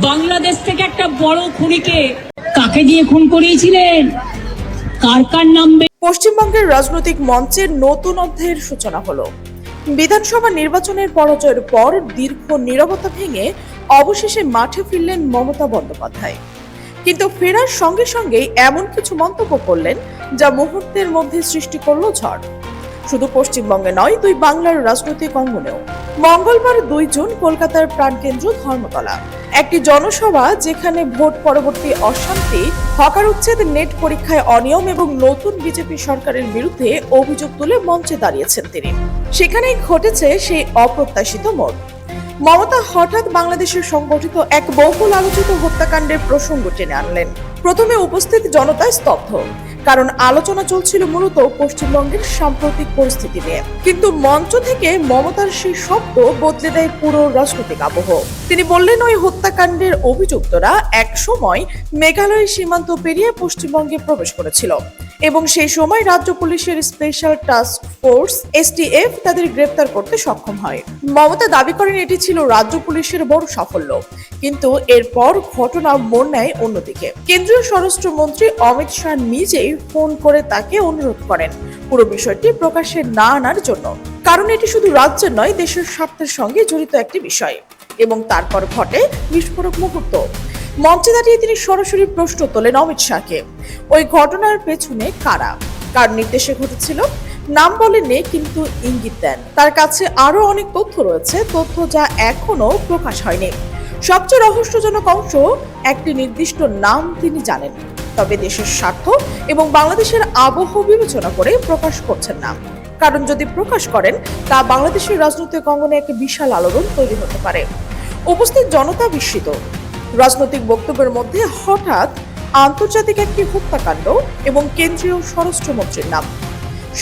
বাংলাদেশ থেকে একটা বড় খুনিকে কাকে দিয়ে খুন করিয়েছিলেন, কার কার নামবে? পশ্চিমবঙ্গের রাজনৈতিক মঞ্চের নতুন অধ্যায়ের সূচনা হলো। বিধানসভা নির্বাচনের পরাজয়ের পর দীর্ঘ নীরবতা ভেঙে অবশেষে মাঠে ফিরলেন মমতা বন্দ্যোপাধ্যায়। কিন্তু ফেরার সঙ্গে সঙ্গেই এমন কিছু মন্তব্য করলেন যা মুহূর্তের মধ্যে সৃষ্টি করলো ঝড়। শুধু পশ্চিমবঙ্গে নয়, দুই বাংলার রাজনৈতিক অঙ্গনেও। মঙ্গলবার 2 জুন কলকাতার প্রাণকেন্দ্র ধর্মতলা একটি জনসভা, যেখানে ভোট পরবর্তী অশান্তি, হকার উচ্ছেদ, নেট পরীক্ষায় অনিয়ম এবং নতুন বিজেপি সরকারের বিরুদ্ধে অভিযোগ তুলে মঞ্চে দাঁড়িয়েছেন তিনি। সেখানেই ঘটেছে সেই অপ্রত্যাশিত মোড়। মমতা হঠাৎ বাংলাদেশের সংগঠিত এক বহুল আলোচিত হত্যাকাণ্ডের প্রসঙ্গ টেনে আনলেন। প্রথমে উপস্থিত জনতা স্তব্ধ, কারণ আলোচনা চলছিল মূলত পশ্চিমবঙ্গের সাম্প্রতিক পরিস্থিতি নিয়ে। কিন্তু মঞ্চ থেকে মমতার সেই শব্দ বদলে দেয় পুরো রাজনৈতিক আবহ। তিনি বললেন, ওই হত্যাকাণ্ডের অভিযুক্তরা এক সময় মেঘালয়ের সীমান্ত পেরিয়ে পশ্চিমবঙ্গে প্রবেশ করেছিল এবং সেই সময় রাজ্য পুলিশের স্পেশাল টাস্ক ফোর্স STF তাদের গ্রেফতার করতে সক্ষম হয়। মমতা দাবি করেন এটি ছিল রাজ্য পুলিশের বড় সাফল্য। কিন্তু এরপর ঘটনা মোড় নেয় অন্যদিকে। কেন্দ্রীয় স্বরাষ্ট্রমন্ত্রী অমিত শাহ নিজেই ফোন করে তাকে অনুরোধ করেন পুরো বিষয়টি প্রকাশ্যে না আনার জন্য, কারণ এটি শুধু রাজ্যের নয়, দেশের স্বার্থের সঙ্গে জড়িত একটি বিষয়। এবং তারপর ঘটে বিস্ফোরক মুহূর্ত। মঞ্চে দাঁড়িয়ে তিনি সরাসরি প্রশ্ন তোলেন অমিত শাহকে, ওই ঘটনার পেছনে কারা, কার নির্দেশে ঘটেছিল। নাম বলেননি, কিন্তু ইঙ্গিত দেন তার কাছে আরো অনেক তথ্য রয়েছে, তথ্য যা এখনো প্রকাশ হয়নি। সবচেয়ে রহস্যজনক অংশ, একটি নির্দিষ্ট নাম তিনি জানেন, তবে দেশের স্বার্থ এবং বাংলাদেশের আবহ বিবেচনা করে প্রকাশ করছেন না। কারণ যদি প্রকাশ করেন, তা বাংলাদেশের রাজনৈতিক অঙ্গনে একটা বিশাল আলোড়ন তৈরি হতে পারে। উপস্থিত জনতা বিস্মিত। রাজনৈতিক বক্তব্যের মধ্যে হঠাৎ আন্তর্জাতিক একটি হত্যাকাণ্ড এবং কেন্দ্রীয় স্বরাষ্ট্রমন্ত্রীর নাম।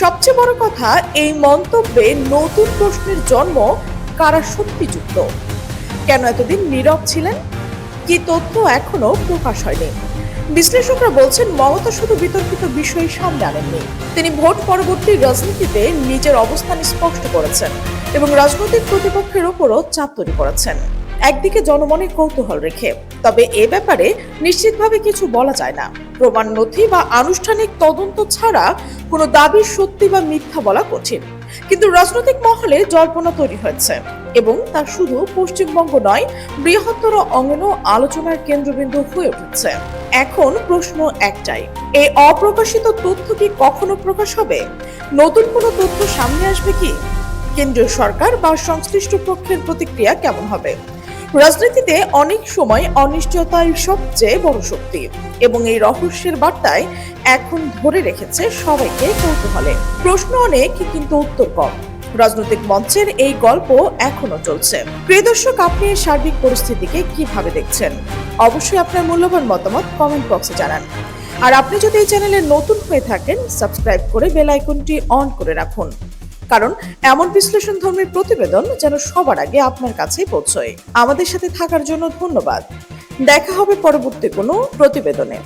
সবচেয়ে বড় কথা, এই মন্তব্যে নতুন প্রশ্নের জন্ম, কারা সত্যি যুক্ত, কেন এতদিন নীরব ছিলেন, কি তথ্য এখনো প্রকাশ হয়নি। বিশ্লেষকরা বলছেন, মমতা শুধু বিতর্কিত বিষয় সামনে আনেননি, তিনি ভোট পরবর্তী রাজনীতিতে নিজের অবস্থান স্পষ্ট করেছেন এবং রাজনৈতিক প্রতিপক্ষের উপরও চাপ তৈরি করেছেন, একদিকে জনমনে কৌতূহল রেখে। তবে এ ব্যাপারে নিশ্চিতভাবে কিছু বলা যায় না। প্রমাণ নথি বা আনুষ্ঠানিক তদন্ত ছাড়া কোনো দাবি সত্যি বা মিথ্যা বলা কঠিন। কিন্তু রাজনৈতিক মহলে জল্পনা তৈরি হয়েছে এবং তা শুধু পশ্চিমবঙ্গ নয়, বৃহত্তর অঙ্গনেও আলোচনার কেন্দ্রবিন্দু হয়ে উঠেছে। এখন প্রশ্ন একটাই, এই অপ্রকাশিত তথ্য কি কখনো প্রকাশ হবে? নতুন কোনো তথ্য সামনে আসবে কি? কেন্দ্রীয় সরকার বা সংশ্লিষ্ট পক্ষের প্রতিক্রিয়া কেমন হবে? রাজনীতিতে অনেক সময় অনিশ্চয়তাই সবচেয়ে বড় শক্তি এবং এই রহস্যের বার্তায় এখন ধরে রেখেছে সবাইকে কৌতূহলে। প্রশ্ন অনেক, কিন্তু উত্তর কম। রাজনৈতিক মঞ্চের এই গল্প এখনো চলছে। প্রিয় দর্শক, আপনি এই সার্বিক পরিস্থিতিকে কিভাবে দেখছেন? অবশ্যই আপনার মূল্যবান মতামত কমেন্ট বক্সে জানান। আর আপনি যদি এই চ্যানেলে নতুন হয়ে থাকেন, সাবস্ক্রাইব করে বেল আইকনটি অন করে রাখুন, কারণ এমন বিশ্লেষণধর্মী প্রতিবেদন যেন সবার আগে আপনার কাছে পৌঁছয়। আমাদের সাথে থাকার জন্য ধন্যবাদ। দেখা হবে পরবর্তী কোনো প্রতিবেদনে।